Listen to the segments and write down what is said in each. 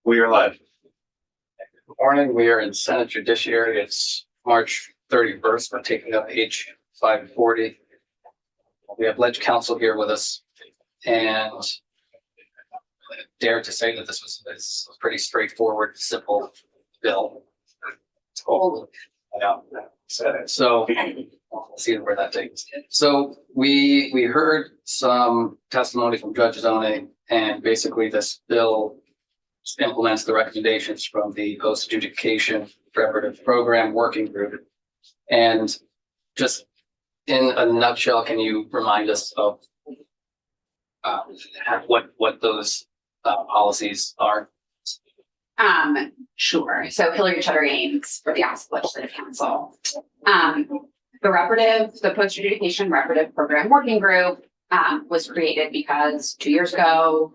We are live. Good morning. We are in Senate Judiciary. It's March 31st. We're taking up page 540. We have Ledge Counsel here with us, and I dare to say that this was a pretty straightforward, simple bill. Yeah. So we'll see where that takes. So we heard some testimony from Judge Zoning, and basically this bill implements the recommendations from the post-adjudication reparative program working group. And just in a nutshell, can you remind us of what those policies are? Sure. So Hillary Chutter Ames for the Office of Legislative Counsel. The post-adjudication reparative program working group was created because 2 years ago,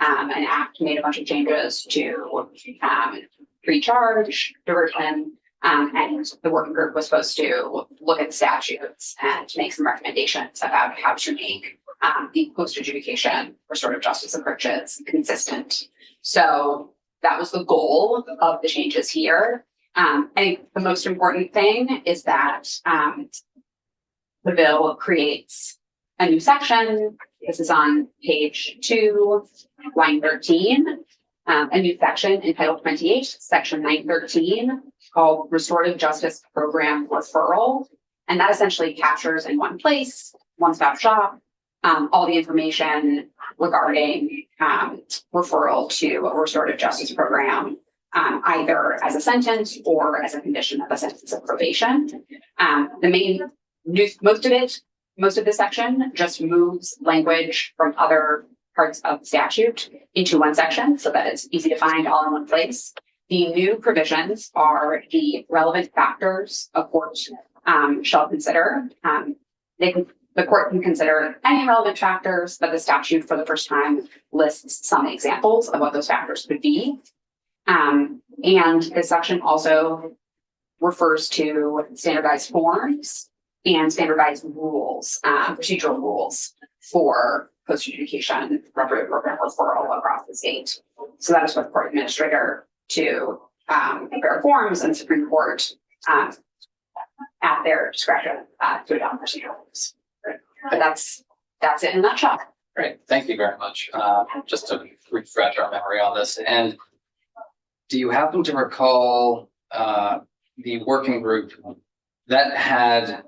an act made a bunch of changes to pre-charge, diversion, and the working group was supposed to look at statutes and make some recommendations about how to make the post-adjudication restorative justice approaches consistent. So that was the goal of the changes here. I think the most important thing is that the bill creates a new section. This is on page 2, line 13, a new section in Title 28, section 913, called Restorative Justice Program Referral. And that essentially captures in one place, one-stop shop, all the information regarding referral to a restorative justice program, either as a sentence or as a condition of a sentence of probation. Most of this section just moves language from other parts of the statute into one section so that it's easy to find all in one place. The new provisions are the relevant factors a court shall consider. The court can consider any relevant factors, but the statute for the first time lists some examples of what those factors could be. And this section also refers to standardized forms and standardized rules, procedural rules for post-adjudication reparative program referral across the state. So that is what the court administrator to prepare forms and Supreme Court at their discretion to adopt procedural rules. But that's it in a nutshell. Great, thank you very much. Just to refresh our memory on this, and do you happen to recall the working group that had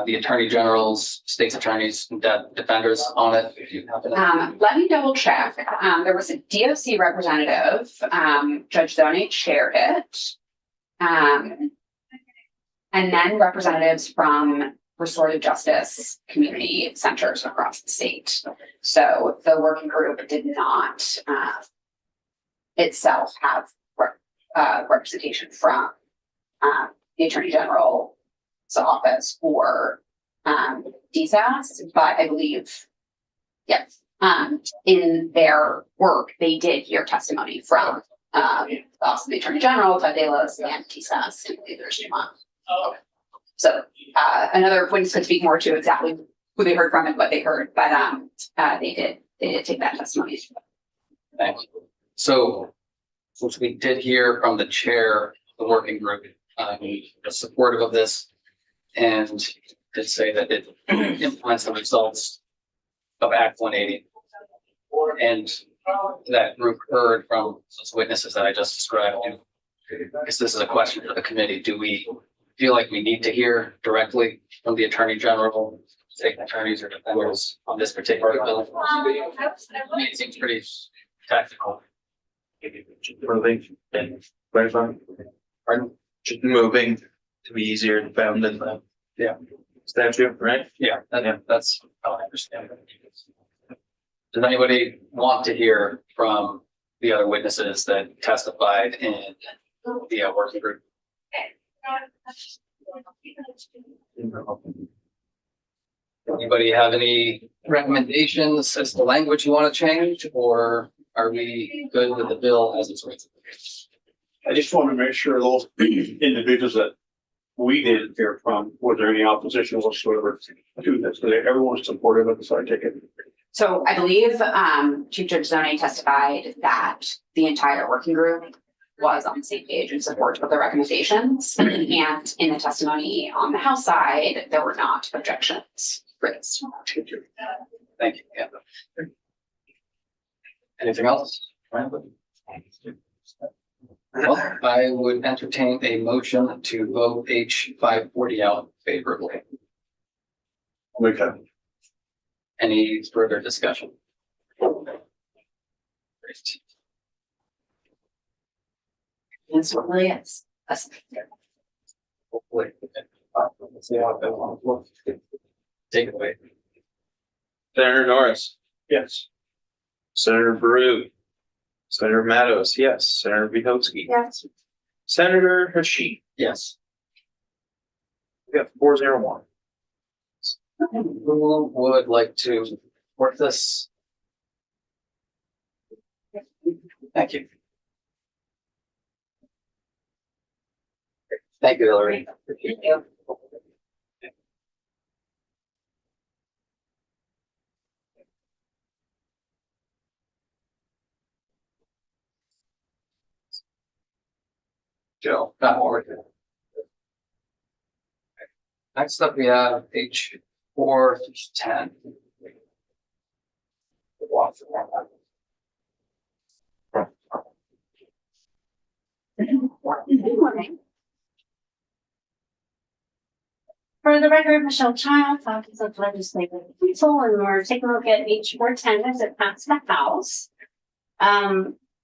the attorney generals, state's attorneys, and defenders on it? If you happen to Let me double check. There was a DOC representative, Judge Zoning chaired it, and then representatives from restorative justice community centers across the state. So the working group did not itself have representation from the Attorney General's office or DSAS, but I believe, yes, in their work, they did hear testimony from the Office of the Attorney General, Ted Delos, and DSAS, and there's two months. So another witness could speak more to exactly who they heard from and what they heard, but they did take that testimony. Thank you. So since we did hear from the chair of the working group, was supportive of this and did say that it implements the results of Act 180. And that group heard from those witnesses that I just described. I guess this is a question for the committee. Do we feel like we need to hear directly from the Attorney General, state attorneys, or defenders on this particular bill? I mean, it seems pretty tactical. Pardon? Just moving to be easier to found in the statute, right? Yeah, that's how I understand it. Does anybody want to hear from the other witnesses that testified in the working group? Anybody have any recommendations as to language you want to change, or are we good with the bill as it's written? I just want to make sure those individuals that we didn't hear from, was there any opposition whatsoever to this? So everyone's supportive of this, I take it. So I believe Chief Judge Zone testified that the entire working group was on the same page in support of the recommendations. And in the testimony on the House side, there were not objections raised. Thank you. Yeah. Anything else? Well, I would entertain a motion to vote H 540 out favorably. Okay. Any further discussion? Great. Yes, it really is. Hopefully. Let's see how that one works. Take it away. Senator Norris, Yes. Senator Baru, Senator Matos, yes, Senator Bihowski. Yes. Senator Hashi, Yes. we got 401. Who would like to support this? Thank you. Thank you, Hillary. Thank you. Joe. Next up, we have H 410. Good morning. For the record, Michelle Childs, Office of Legislative Counsel, and we're taking a look at H 410 as it passed the House.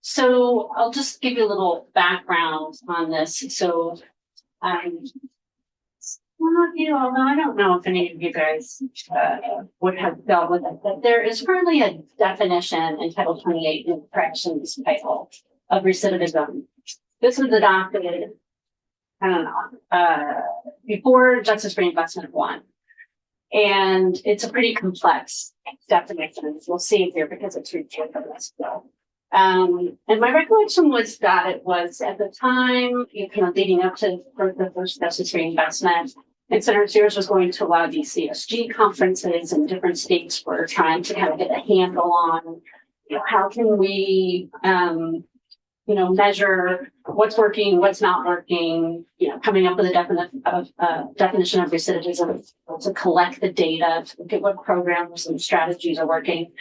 So I'll just give you a little background on this. So, one of you, although I don't know if any of you guys would have dealt with it, but there is currently a definition in Title 28 in the corrections title of recidivism. This was adopted, I don't know, before Justice Reinvestment 1. And it's a pretty complex definition. We'll see it here because it's reviewed from this bill. And my recollection was that it was at the time, leading up to the first Justice Reinvestment, and Senator Sears was going to a lot of these CSG conferences, and different states were trying to kind of get a handle on, how can we, measure what's working, what's not working, coming up with a definition of recidivism, to collect the data, to look at what programs and strategies are working.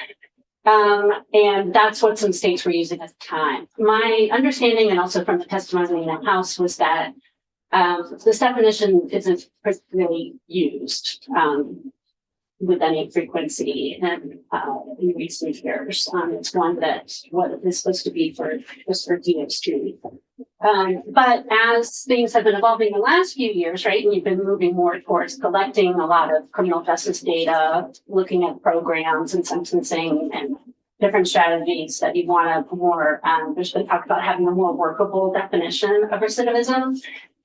And that's what some states were using at the time. My understanding, and also from the testimony in the House, was that this definition isn't particularly used with any frequency in recent years. It's one that what is supposed to be for DHT. But as things have been evolving the last few years, right, and you've been moving more towards collecting a lot of criminal justice data, looking at programs and sentencing and different strategies that you want to more, there's been talk about having a more workable definition of recidivism.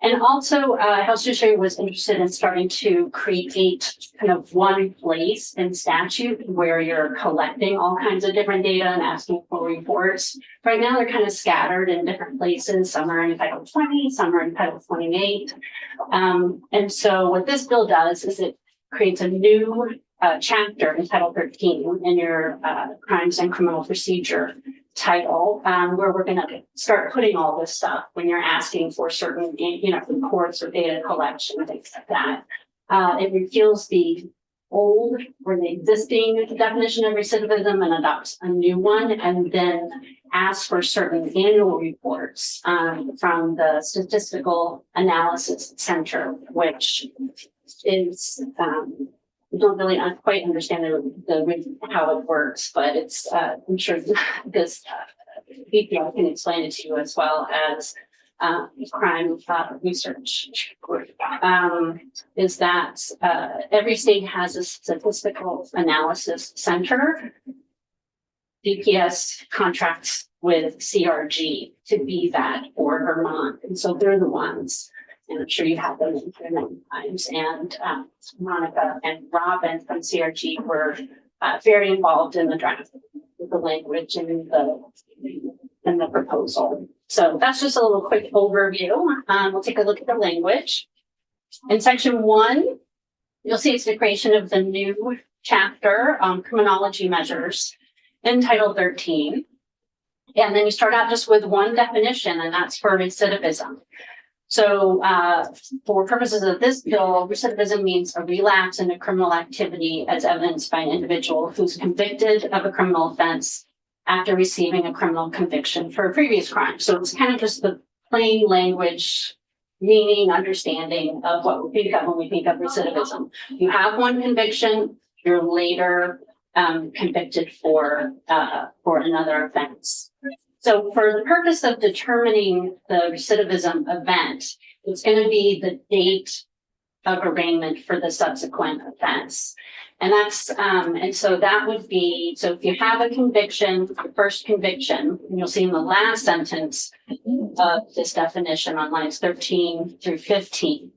And also, House Judiciary was interested in starting to create kind of one place in statute where you're collecting all kinds of different data and asking for reports. Right now, they're kind of scattered in different places. Some are in Title 20, some are in Title 28. And so what this bill does is it creates a new chapter in Title 13 in your crimes and criminal procedure title, where we're going to start putting all this stuff when you're asking for certain, reports or data collection, things like that. It repeals the old or the existing definition of recidivism and adopts a new one, and then asks for certain annual reports from the Statistical Analysis Center, which is we don't really quite understand how it works, but it's I'm sure this BPI can explain it to you, as well as crime research group. Is that every state has a Statistical Analysis Center. DPS contracts with CRG to be that for Vermont, and so they're the ones. And I'm sure you have them in here many times. And Monica and Robin from CRG were very involved in the draft with the language and the proposal. So that's just a little quick overview. We'll take a look at the language. In section 1, you'll see it's the creation of the new chapter on criminology measures in Title 13. And then you start out just with one definition, and that's for recidivism. So for purposes of this bill, recidivism means a relapse into criminal activity as evidenced by an individual who's convicted of a criminal offense after receiving a criminal conviction for a previous crime. So it's kind of just the plain language meaning, understanding of what we think of when we think of recidivism. You have one conviction, you're later convicted for another offense. So for the purpose of determining the recidivism event, it's going to be the date of arraignment for the subsequent offense. And that's, and so that would be, so if you have a conviction, the first conviction, and you'll see in the last sentence of this definition on lines 13 through 15.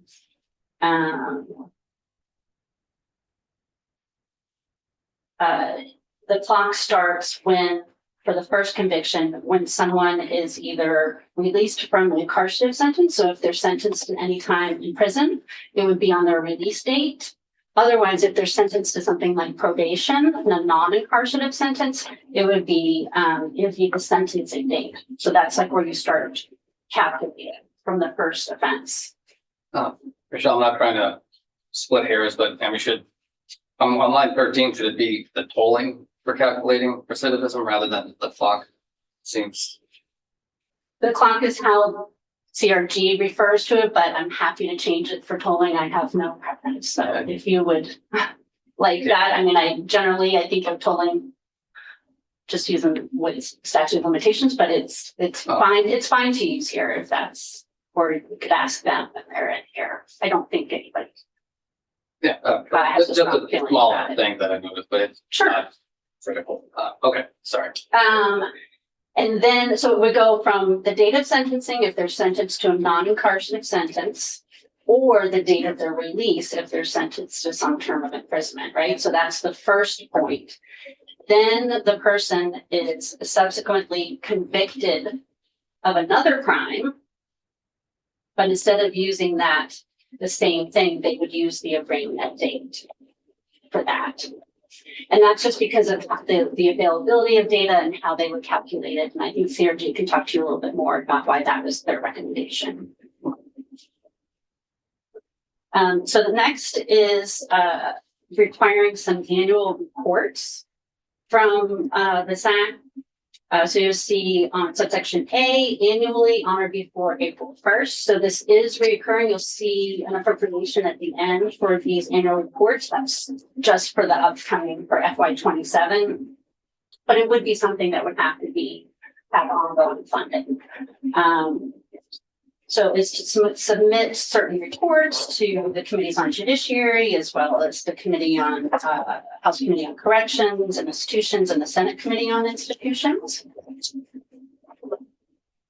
The clock starts when, for the first conviction, when someone is either released from an incarcerative sentence. So if they're sentenced at any time in prison, it would be on their release date. Otherwise, if they're sentenced to something like probation, a non-incarcerative sentence, it would be the sentencing date. So that's like where you start calculating from the first offense. Michelle, I'm not trying to split hairs, but we should, on line 13, should it be the tolling for calculating recidivism rather than the clock? Seems. The clock is how CRG refers to it, but I'm happy to change it for tolling. I have no preference. So if you would like that, I mean, I think of tolling just using what is statute of limitations, but it's fine. It's fine to use here if that's, or you could ask them when they're in here. I don't think anybody. Yeah, has just a a strong feeling small about it. thing that I noticed, but it's Sure. not critical. Okay, sorry. And then, so it would go from the date of sentencing, if they're sentenced to a non-incarcerative sentence, or the date of their release, if they're sentenced to some term of imprisonment, right? So that's the first point. Then the person is subsequently convicted of another crime, but instead of using that, the same thing, they would use the arraignment date for that. And that's just because of the availability of data and how they would calculate it. And I think CRG can talk to you a little bit more about why that was their recommendation. So the next is requiring some annual reports from the SAC. So you'll see on subsection A, annually on or before April 1st. So this is recurring. You'll see an appropriation at the end for these annual reports. That's just for the upcoming for FY27. But it would be something that would have to have ongoing funding. So it's to submit certain reports to the committees on Judiciary, as well as the Committee on House Committee on Corrections and Institutions and the Senate Committee on Institutions.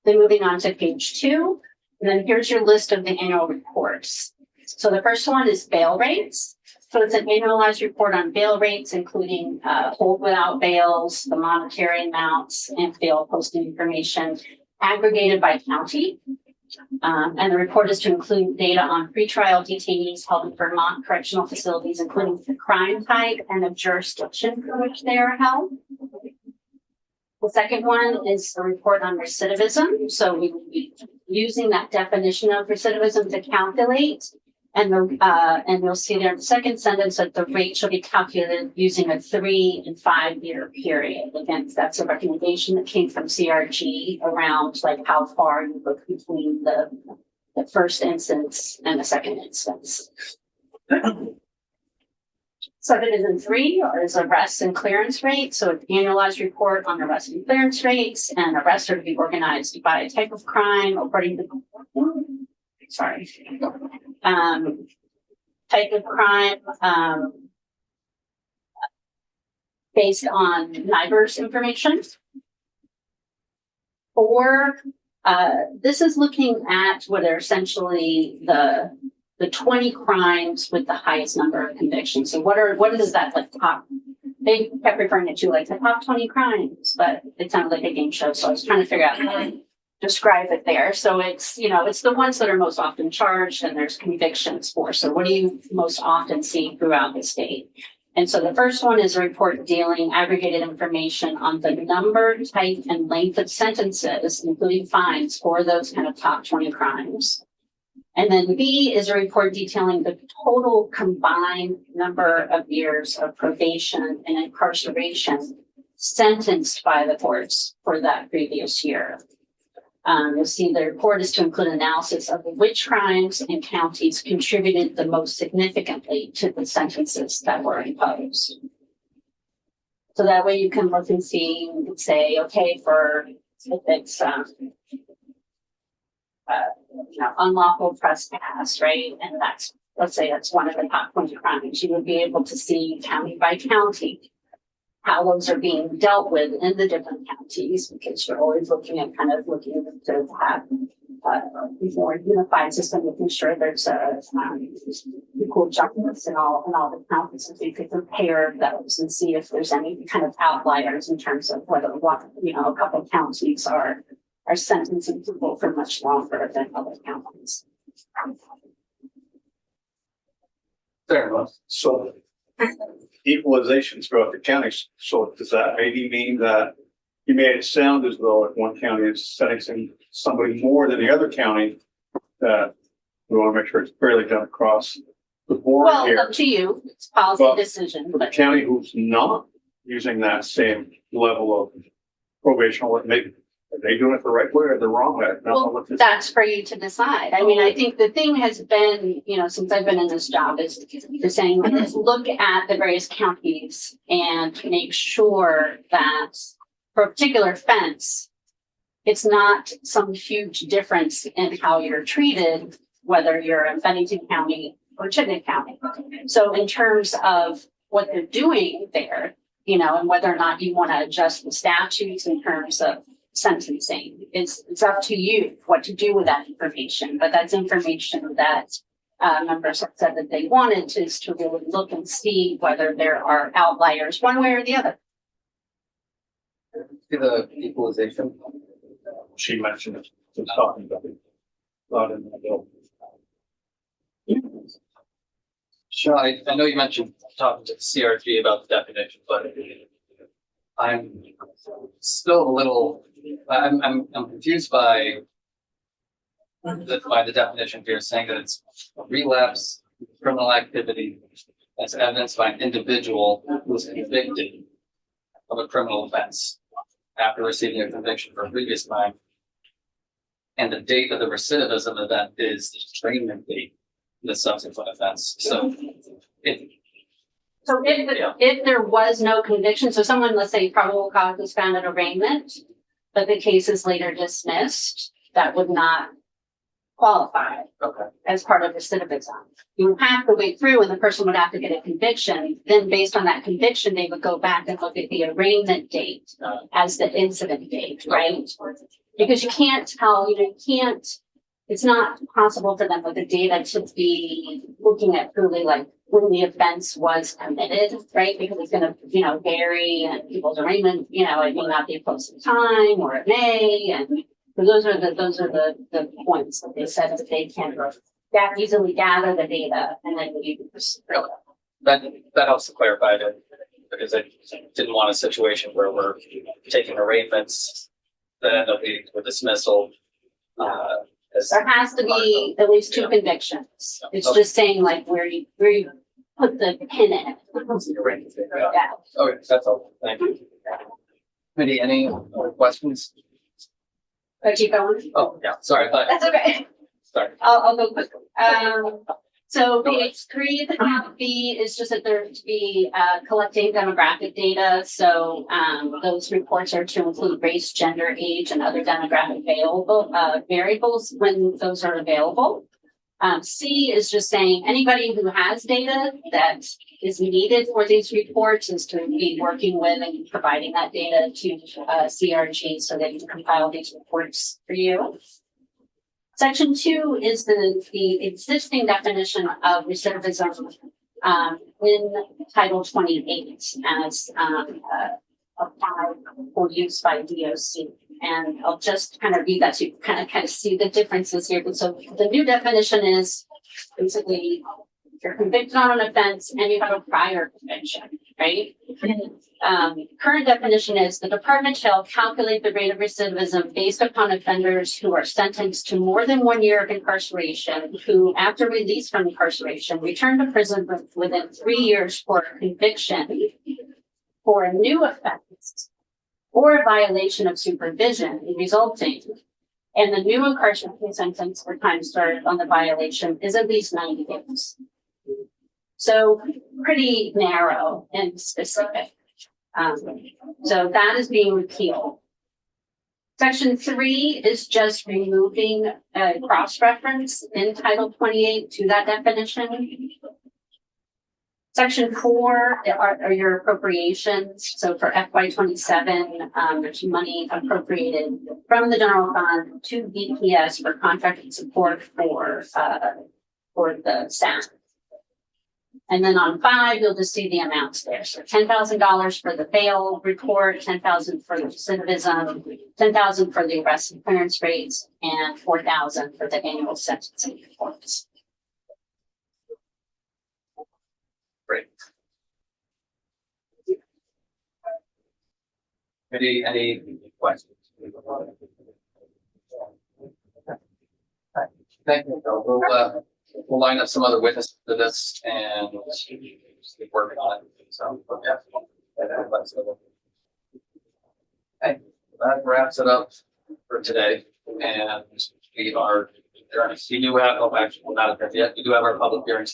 Then moving on to page 2, and then here's your list of the annual reports. So the first one is bail rates. So it's an annualized report on bail rates, including hold without bails, the monetary amounts, and bail posting information aggregated by county. And the report is to include data on pretrial detainees held in Vermont correctional facilities, including the crime type and the jurisdiction for which they are held. The second one is a report on recidivism. So we will be using that definition of recidivism to calculate. And you'll see there in the second sentence that the rate shall be calculated using a 3 and 5 year period. Again, that's a recommendation that came from CRG around like how far you look between the first instance and the second instance. Subdivision 3 is arrest and clearance rate. So an annualized report on arrest and clearance rates, and arrests are to be organized by type of crime according to type of crime based on NIBR's information. Or this is looking at what are essentially the 20 crimes with the highest number of convictions. So what is that like top? They kept referring it to like the top 20 crimes, but it sounded like a game show. So I was trying to figure out how to describe it there. So it's, it's the ones that are most often charged and there's convictions for. So what do you most often see throughout the state? And so the first one is a report dealing aggregated information on the number, type, and length of sentences, including fines for those kind of top 20 crimes. And then B is a report detailing the total combined number of years of probation and incarceration sentenced by the courts for that previous year. You'll see the report is to include analysis of which crimes and counties contributed the most significantly to the sentences that were imposed. So that way you can look and see, you can say, okay, for if it's unlawful trespass, right? And that's, let's say that's one of the top 20 crimes, you would be able to see county by county how those are being dealt with in the different counties, because you're always looking at to have a more unified system, making sure there's a equal justice in all the counties, so you could compare those and see if there's any kind of outliers in terms of whether a couple of counties are sentencing people for much longer than other counties. Fair enough. So equalization throughout the counties. So does that maybe mean that you made it sound as though if one county is sentencing somebody more than the other county, that we want to make sure it's fairly done across the board Well, here? up to you, it's policy But decision, For the but county who's not using that same level of probation, maybe are they doing it the right way or the wrong way? well, that's for you to decide. I mean, I think the thing has been, since I've been in this job is saying, let's look at the various counties and make sure that for a particular offense, it's not some huge difference in how you're treated, whether you're in Bennington County or Chittenden County. So in terms of what they're doing there, and whether or not you want to adjust the statutes in terms of sentencing, it's up to you what to do with that information. But that's information that members have said that they wanted to really look and see whether there are outliers one way or the other. To the equalization. She mentioned it, was talking about it. Not in the bill. Sean, I know you mentioned talking to the CRG about the definition, but I'm still a little, I'm confused by the definition here, saying that it's a relapse criminal activity that's evidenced by an individual who was convicted of a criminal offense after receiving a conviction for a previous crime. And the date of the recidivism event is the arraignment date of the subsequent offense. So if there was no conviction, so someone, let's say probable cause was found at arraignment, but the case is later dismissed, that would not qualify as part of recidivism. You would have to wait through and the person would have to get a conviction. Then based on that conviction, they would go back and look at the arraignment date as the incident date, right? Because you can't tell, it's not possible for them with the data to be looking at truly like when the offense was committed, right? Because it's going to, vary, and people's arraignment, it may not be close to time, or it may, and so those are the points that they said that they can easily gather the data and then we that helps to clarify it, because I didn't want a situation where we're taking arraignments that end up leading to a dismissal. There has to be at least two convictions. It's just saying like where you put the pin in it. Yeah. Okay, that's all. Thank you. Committee, any other questions? Keep going. Oh, yeah, sorry, I thought. That's okay. Sorry. I'll go quick. So page 3 of the top B is just that there to be collecting demographic data. So those reports are to include race, gender, age, and other demographic variables when those are available. C is just saying anybody who has data that is needed for these reports is to be working with and providing that data to CRG so that you can compile these reports for you. Section 2 is the existing definition of recidivism in Title 28 as applied for use by DOC. And I'll just kind of read that so you kind of see the differences here. So the new definition is basically you're convicted on an offense and you have a prior conviction, right? Current definition is the department shall calculate the rate of recidivism based upon offenders who are sentenced to more than 1 year of incarceration, who after release from incarceration, return to prison within 3 years for a conviction for a new offense or a violation of supervision resulting, and the new incarceration sentence for time served on the violation is at least 90 days. So pretty narrow and specific. So that is being repealed. Section 3 is just removing a cross-reference in Title 28 to that definition. Section 4 are your appropriations. So for FY 27, there's money appropriated from the general fund to BPS for contracted support for the staff. And then on 5, you'll just see the amounts there. So $10,000 for the bail report, $10,000 for the recidivism, $10,000 for the arrest and clearance rates, and $4,000 for the annual sentencing reports. Great. Any questions? Thank you. We'll line up some other witnesses to this and keep working on it. So, yeah. Okay, that wraps it up for today. And we do have, actually, we're not at that yet. We do have our public hearings